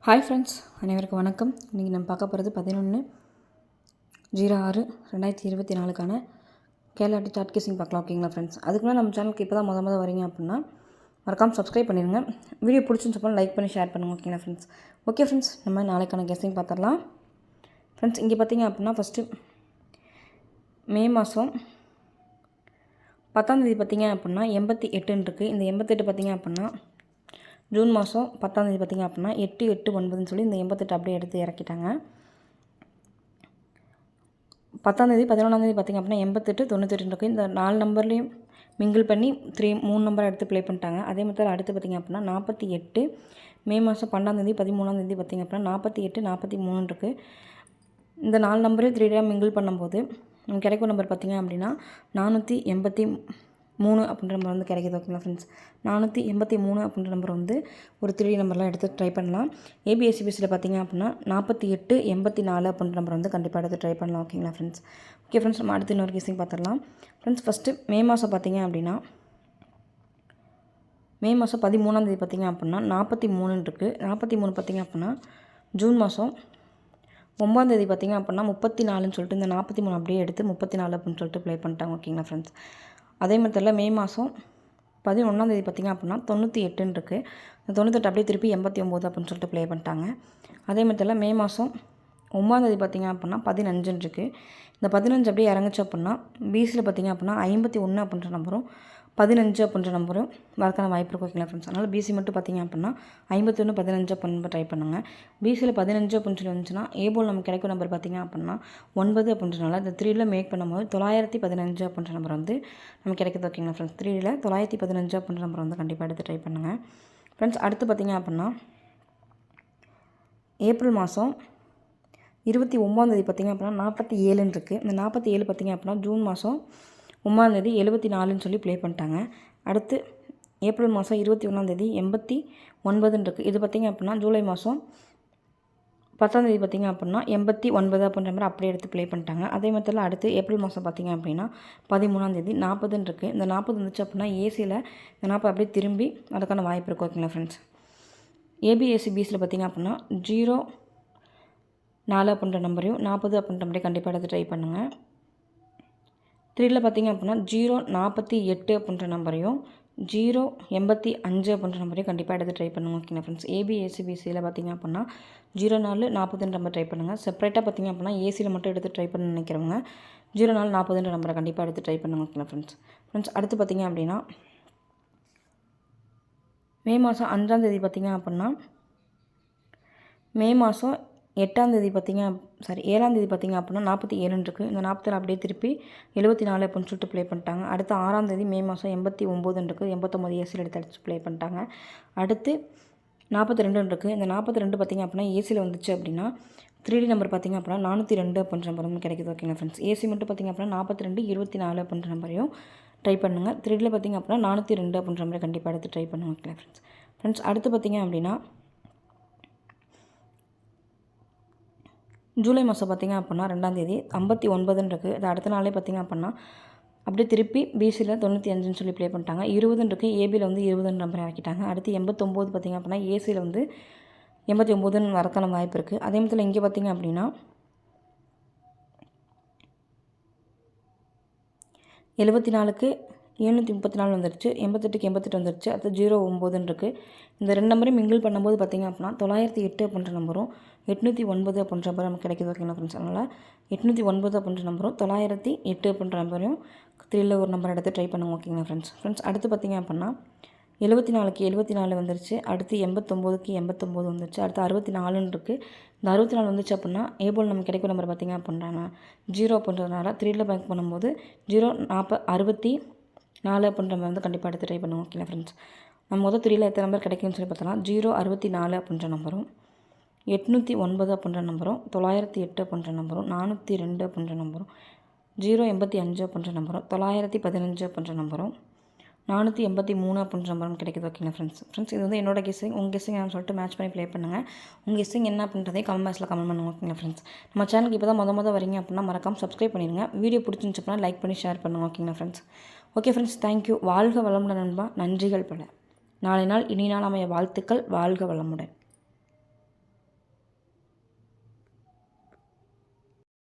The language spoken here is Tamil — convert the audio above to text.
ஹாய் ஃப்ரெண்ட்ஸ், அனைவருக்கும் வணக்கம். இன்றைக்கி நம்ம பார்க்க போகிறது 11/06/2024 கேலாட்டி சார்ட் கேசிங் பார்க்கலாம். ஓகேங்களா ஃப்ரெண்ட்ஸ்? அதுக்கு முன்னாடி நம்ம சேனலுக்கு இப்போ தான் முத வரீங்க அப்படின்னா மறக்காமல் சப்ஸ்கிரைப் பண்ணிடுங்க. வீடியோ பிடிச்சிருந்துச்சு லைக் பண்ணி ஷேர் பண்ணுங்கள். ஓகேங்களா ஃப்ரெண்ட்ஸ்? ஓகே ஃப்ரெண்ட்ஸ், நம்ம நாளைக்கான கேசிங் பார்த்துடலாம். ஃப்ரெண்ட்ஸ், இங்கே பார்த்தீங்க அப்படின்னா ஃபஸ்ட்டு மே மாதம் 10ஆம் தேதி பார்த்தீங்க அப்படின்னா 88 இருக்குது. இந்த 88 பார்த்தீங்க அப்படின்னா ஜூன் மாதம் 10ஆம் தேதி பார்த்திங்க அப்படின்னா 8/8/9 சொல்லி இந்த 88 அப்படியே எடுத்து இறக்கிட்டாங்க. 10ஆம் தேதி 11ஆம் தேதி பார்த்திங்க அப்படின்னா 88 98 இருக்குது. இந்த 4 நம்பர்லேயும் மிங்கிள் பண்ணி 3 நம்பரை எடுத்து ப்ளே பண்ணிட்டாங்க. அதே மாதிரி அடுத்து பார்த்திங்க அப்படின்னா 48 மே மாதம் 12ஆம் தேதி 13ஆம் தேதி பார்த்திங்க அப்படின்னா 48 43 இருக்குது. இந்த 4 நம்பரையும் 3 மிங்கிள் பண்ணும்போது கிடைக்கும் நம்பர் பார்த்திங்க அப்படின்னா 483 அப்படின்ற நம்பர் வந்து கிடைக்கிது. ஓகேங்களா ஃப்ரெண்ட்ஸ்? 483 அப்படின்ற நம்பர் வந்து ஒரு 3 நம்பர்லாம் எடுத்து ட்ரை பண்ணலாம். ஏபிஎஸ்சிபிஎஸ்சியில் பார்த்திங்க அப்படின்னா 48 84 அப்படின்ற நம்பர் வந்து கண்டிப்பாக எடுத்து ட்ரை பண்ணலாம். ஓகேங்களா ஃப்ரெண்ட்ஸ்? ஓகே ஃப்ரெண்ட்ஸ், நம்ம அடுத்து இன்னொரு கேசிங் பார்த்துடலாம். ஃப்ரெண்ட்ஸ், ஃபஸ்ட்டு மே மாதம் பார்த்திங்க அப்படின்னா மே மாதம் 13ஆம் தேதி பார்த்திங்க அப்படின்னா 43 இருக்குது. 43 பார்த்திங்க அப்படின்னா ஜூன் மாதம் 9ஆம் தேதி பார்த்திங்க அப்படின்னா 34ன்னு சொல்லிட்டு இந்த 43 அப்படியே எடுத்து 34 அப்படின்னு சொல்லிட்டு ப்ளே பண்ணிட்டாங்க. ஓகேங்களா ஃப்ரெண்ட்ஸ்? அதே மாதிரி மே மாதம் 11ஆம் தேதி பார்த்திங்க அப்படின்னா 98 இருக்குது. இந்த 98 அப்படியே திருப்பி 89 அப்படின்னு சொல்லிட்டு ப்ளே பண்ணிட்டாங்க. அதே மாதிரி மே மாதம் 9ஆம் தேதி பார்த்திங்க அப்படின்னா 15 இருக்குது. இந்த 15 அப்படியே இறங்குச்சு அப்படின்னா பிசியில் பார்த்திங்க அப்படின்னா 51 அப்படின்ற நம்பரும் 15 அப்படின்ற நம்பரும் வரக்கான வாய்ப்பு இருக்கும். ஓகேங்களா ஃப்ரெண்ட்ஸ்? அதனால் பிசி மட்டும் பார்த்திங்க அப்படின்னா 51 15 அப்படின்னு ட்ரை பண்ணுங்கள். பிசியில் 15 அப்படின்னு சொல்லி வந்துச்சுன்னா ஏபோல் நமக்கு கிடைக்கும் நம்பர் பார்த்திங்க அப்படின்னா 9 அப்படின்றனால இந்த 3ல் மேக் பண்ணும்போது 915 அப்படின்ற நம்பர் வந்து நமக்கு கிடைக்குது. ஓகேங்களா ஃப்ரெண்ட்ஸ்? 3ல் 915 அப்படின்ற நம்பர் வந்து கண்டிப்பாக எடுத்து ட்ரை பண்ணுங்கள். ஃப்ரெண்ட்ஸ், அடுத்து பார்த்திங்க அப்படின்னா ஏப்ரல் மாதம் 29ஆம் தேதி பார்த்திங்க அப்படின்னா 47 இருக்குது. இந்த 47 பார்த்திங்க அப்படின்னா ஜூன் மாதம் 9ஆம் தேதி 74ன்னு சொல்லி ப்ளே பண்ணிட்டாங்க. அடுத்து ஏப்ரல் மாதம் 21ஆம் தேதி 89 இருக்குது. இது பார்த்திங்க அப்படின்னா ஜூலை மாதம் 10ஆம் தேதி பார்த்திங்க அப்படின்னா 89 அப்படின்ற மாதிரி அப்படியே எடுத்து ப்ளே பண்ணிட்டாங்க. அதே மாதிரி அடுத்து ஏப்ரல் மாதம் பார்த்திங்க அப்படின்னா 13ஆம் தேதி 40 இருக்குது. இந்த 40 இருந்துச்சு அப்படின்னா ஏசியில் இந்த 40 அப்படியே திரும்பி அதுக்கான வாய்ப்பு இருக்குது. ஓகேங்களா ஃப்ரெண்ட்ஸ்? ஏபிஎஸ்சிபிஎஸ்சியில் பார்த்திங்க அப்படின்னா 04 அப்படின்ற நம்பரையும் 40 அப்படின்ற நம்பரையும் கண்டிப்பாக எடுத்து ட்ரை பண்ணுங்கள். 3ல் பார்த்திங்க அப்படின்னா 048 அப்படின்ற நம்பரையும் 085 அப்படின்ற நம்பரையும் கண்டிப்பாக எடுத்து ட்ரை பண்ணுங்கள். ஓகேங்களா ஃப்ரெண்ட்ஸ்? ஏபிஎஸ்சிபிசியில் பார்த்திங்க அப்படின்னா 04 40 நம்பர் ட்ரை பண்ணுங்கள். செப்பரேட்டாக பார்த்திங்க அப்படின்னா ஏசியில் மட்டும் எடுத்து ட்ரை பண்ண நினைக்கிறவங்க 04 40 நம்பரை கண்டிப்பாக எடுத்து ட்ரை பண்ணுங்கள். ஓகேங்களா ஃப்ரெண்ட்ஸ்? அடுத்து பார்த்திங்க அப்படின்னா மே மாதம் 5ஆம் தேதி பார்த்திங்க அப்படின்னா மே மாதம் 7ஆம் தேதி பார்த்திங்க அப்படின்னா 47 இருக்குது. இந்த 47 அப்படியே திருப்பி 74 அப்படின்னு சொல்லிட்டு ப்ளே பண்ணிட்டாங்க. அடுத்து 6ஆம் தேதி மே மாதம் 89 இருக்குது. 89 ஏசியில் எடுத்து அடிச்சு ப்ளே பண்ணிட்டாங்க. அடுத்து 42 இருக்குது. இந்த 42 பார்த்திங்க அப்படின்னா ஏசியில் வந்துச்சு அப்படின்னா 3D நம்பர் பார்த்திங்க அப்படின்னா 402 அப்படின்ற நம்பர் வந்து கிடைக்குது. ஓகேங்களா ஃப்ரெண்ட்ஸ்? ஏசி மட்டும் பார்த்திங்க அப்படின்னா 42 24 அப்படின்ற நம்பரையும் ட்ரை பண்ணுங்கள். 3Dயில் பார்த்திங்க அப்படின்னா 402 அப்படின்ற நம்பரை கண்டிப்பாக எடுத்து ட்ரை பண்ணுங்கள். ஓகேங்களா ஃப்ரெண்ட்ஸ்? அடுத்து பார்த்திங்க அப்படின்னா ஜூலை மாதம் பார்த்திங்க அப்படின்னா 2ஆம் தேதி 59 இருக்குது. அது அடுத்த நாளே பார்த்திங்க அப்படின்னா அப்படியே திருப்பி பிசியில் 95ன்னு சொல்லி ப்ளே பண்ணிட்டாங்க. 20 இருக்குது. ஏபியில் வந்து 20 நம்பர் இறக்கிட்டாங்க. அடுத்து 89 பார்த்திங்க அப்படின்னா ஏசியில் வந்து 89ன்னு வரக்கான வாய்ப்பு இருக்குது. அதே மாதிரி இங்கே பார்த்திங்க அப்படின்னா 74க்கு 734 வந்துருச்சு. 88க்கு 88 வந்துருச்சு. அடுத்து 09 இருக்குது. இந்த 2 நம்பரையும் மிங்கிள் பண்ணும்போது பார்த்திங்க அப்படின்னா 908 அப்படின்ற நம்பரும் 809 அப்படின்ற நம்பர் நமக்கு கிடைக்கிது. ஓகேங்களா ஃப்ரெண்ட்ஸ்? அதனால் 809 அப்படின்ற நம்பரும் 908 அப்படின்ற நம்பரையும் 3ல் ஒரு நம்பர் எடுத்து ட்ரை பண்ணுங்க. ஓகேங்களா ஃப்ரெண்ட்ஸ்? அடுத்து பார்த்திங்க அப்படின்னா 74க்கு 74 வந்துருச்சு. அடுத்து 89க்கு 89 வந்துருச்சு. அடுத்து 64ன்னு இருக்குது. இந்த 64 வந்துச்சு அப்படின்னா ஏபோல் நமக்கு கிடைக்கும் நம்பர் பார்த்திங்க அப்படின்னா 0 அப்படின்றதுனால 3ல் பேங்க் பண்ணும்போது 64 அப்படின்ற நம்பர் வந்து கண்டிப்பாக எடுத்து ட்ரை பண்ணுவோம். ஓகேங்களா ஃப்ரெண்ட்ஸ்? நம்ம மொதல் 3ல் எத்தனை நம்பர் கிடைக்கும்னு சொல்லி பார்த்தோம்னா 064 அப்படின்ற நம்பரும் 809 அப்படின்ற நம்பரும் 908 அப்படின்ற நம்பரும் 402 அப்படின்ற நம்பரும் 085 அப்படின்ற நம்பரும் 915 அப்படின்ற நம்பரும் 483 அப்படின்ற நம்பரும் கிடைக்குது. ஓகேங்களா ஃப்ரெண்ட்ஸ்? இது வந்து என்னோட கெஸ்ஸிங். உங்கள் கெஸ்ஸிங் என்னன்னு சொல்லிட்டு மேட்ச் பண்ணி ப்ளே பண்ணுங்கள். உங்கள் கெஸ்ஸிங் என்ன அப்படின்றதே கமெண்ட் பாக்ஸில் கமெண்ட் பண்ணுங்கள். ஓகேங்களா ஃப்ரெண்ட்ஸ்? நம்ம சேனலுக்கு இப்போ தான் முத வரீங்க அப்படின்னா மறக்காமல் சப்ஸ்கிரைப் பண்ணிடுங்க. வீடியோ பிடிச்சிருந்துச்சு அப்படின்னா லைக் பண்ணி ஷேர் பண்ணுங்கள். ஓகேங்களா ஃப்ரெண்ட்ஸ்? Okay friends, thank you. வாழ்க வளமுடன் நண்பா. நன்றிகள் பல. நாளை நாள் இனி நாள் அமைய வாழ்த்துக்கள். வாழ்க வளமுடன்.